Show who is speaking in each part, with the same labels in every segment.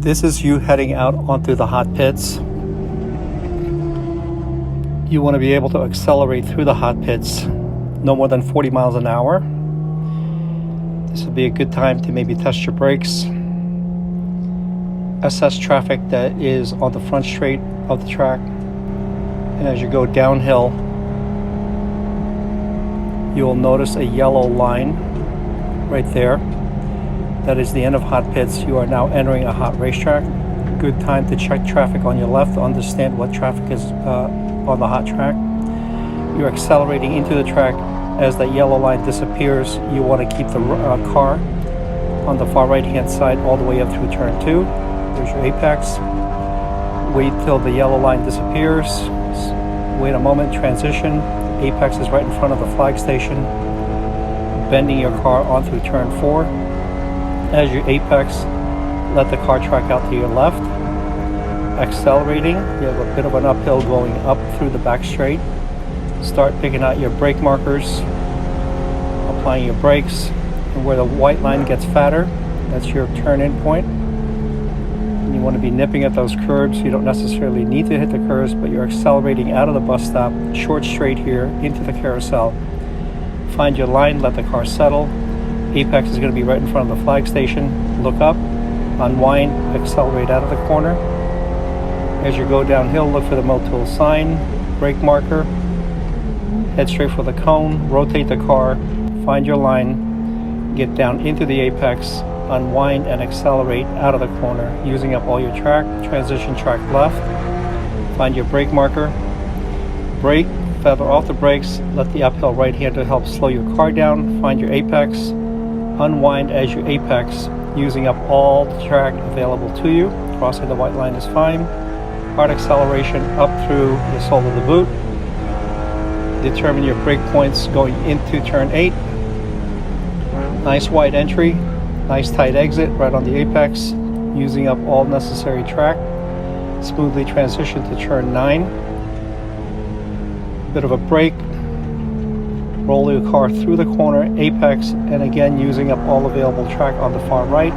Speaker 1: This is you heading out onto the hot pits. You want to be able to accelerate through the hot pits no more than 40 miles an hour. This would be a good time to maybe test your brakes, assess traffic that is on the front straight of the track, and as you go downhill, you will notice a yellow line right there. That is the end of hot pits. You are now entering a hot racetrack. Good time to check traffic on your left to understand what traffic is on the hot track. You're accelerating into the track. As that yellow line disappears, you want to keep the car on the far right hand side all the way up through turn 2. There's your apex. Wait till the yellow line disappears. Wait a moment, transition. Apex is right in front of the flag station. Bending your car on through turn 4. As you apex, let the car track out to your left. Accelerating, you have a bit of an uphill going up through the back straight. Start picking out your brake markers, applying your brakes, and where the white line gets fatter, that's your turn-in point. And you want to be nipping at those curbs. You don't necessarily need to hit the curves, but you're accelerating out of the bus stop, short straight here, into the carousel. Find your line, let the car settle. Apex is going to be right in front of the flag station. Look up, unwind, accelerate out of the corner. As you go downhill, look for the Motul sign, brake marker, head straight for the cone, rotate the car, find your line, get down into the apex, unwind and accelerate out of the corner, using up all your track, transition track left, find your brake marker, brake, feather off the brakes, let the uphill right hander help slow your car down, find your apex, unwind as you apex, using up all the track available to you. Crossing the white line is fine. Hard acceleration up through the sole of the boot. Determine your brake points going into turn 8. Nice wide entry, nice tight exit right on the apex, using up all necessary track. Smoothly transition to turn 9. Bit of a brake. Roll your car through the corner, apex, and again using up all available track on the far right.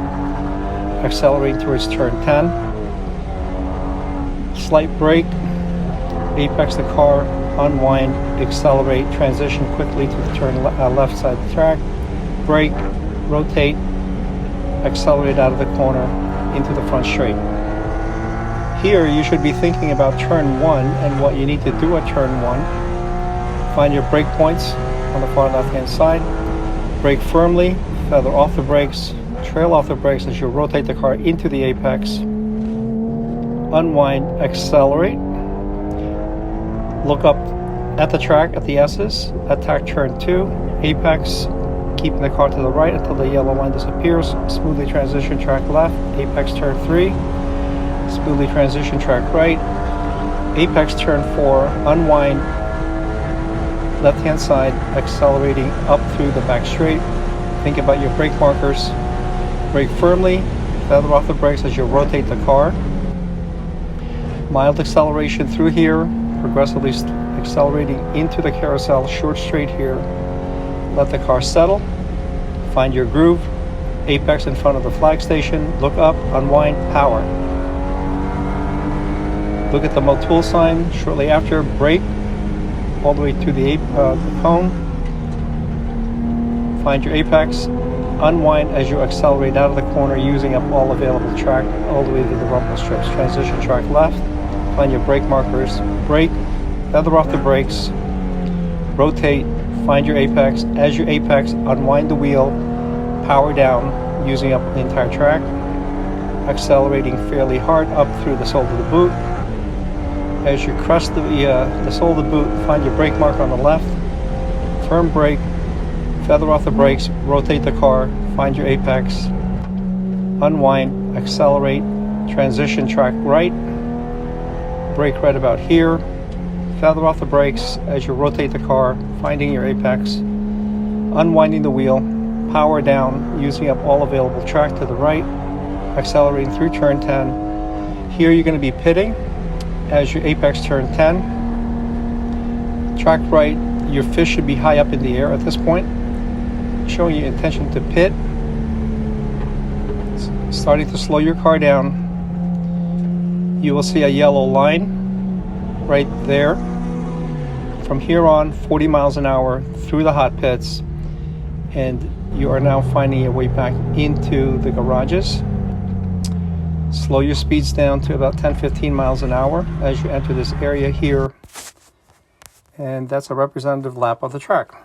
Speaker 1: Accelerate towards turn 10. Slight brake, apex the car, unwind, accelerate, transition quickly to the turn left side of the track. Brake, rotate, accelerate out of the corner into the front straight. Here you should be thinking about turn 1 and what you need to do at turn 1. Find your brake points on the far left hand side. Brake firmly, feather off the brakes, trail off the brakes as you rotate the car into the apex. Unwind, accelerate. Look up at the track at the S's, attack turn 2, apex, keeping the car to the right until the yellow line disappears. Smoothly transition track left, apex turn 3, smoothly transition track right, apex turn 4, unwind, left hand side, accelerating up through the back straight. Think about your brake markers. Brake firmly, feather off the brakes as you rotate the car. Mild acceleration through here, progressively accelerating into the carousel, short straight here. Let the car settle. Find your groove. Apex in front of the flag station. Look up, unwind, power. Look at the Motul sign. Shortly after, brake all the way to the cone. Find your apex. Unwind as you accelerate out of the corner, using up all available track all the way to the rumble strips. Transition track left. Find your brake markers. Brake, feather off the brakes. Rotate, find your apex. As you apex, unwind the wheel. Power down, using up the entire track. Accelerating fairly hard up through the sole of the boot. As you crest the sole of the boot, find your brake mark on the left. Firm brake, feather off the brakes, rotate the car, find your apex, unwind, accelerate, transition track right, brake right about here, feather off the brakes as you rotate the car, finding your apex, unwinding the wheel, power down, using up all available track to the right, accelerating through turn 10. Here you're going to be pitting as your apex turn 10. Track right, your fish should be high up in the air at this point, showing your intention to pit. Starting to slow your car down, you will see a yellow line right there. From here on, 40 miles an hour through the hot pits, and you are now finding your way back into the garages. Slow your speeds down to about 10-15 miles an hour as you enter this area here, and that's a representative lap of the track.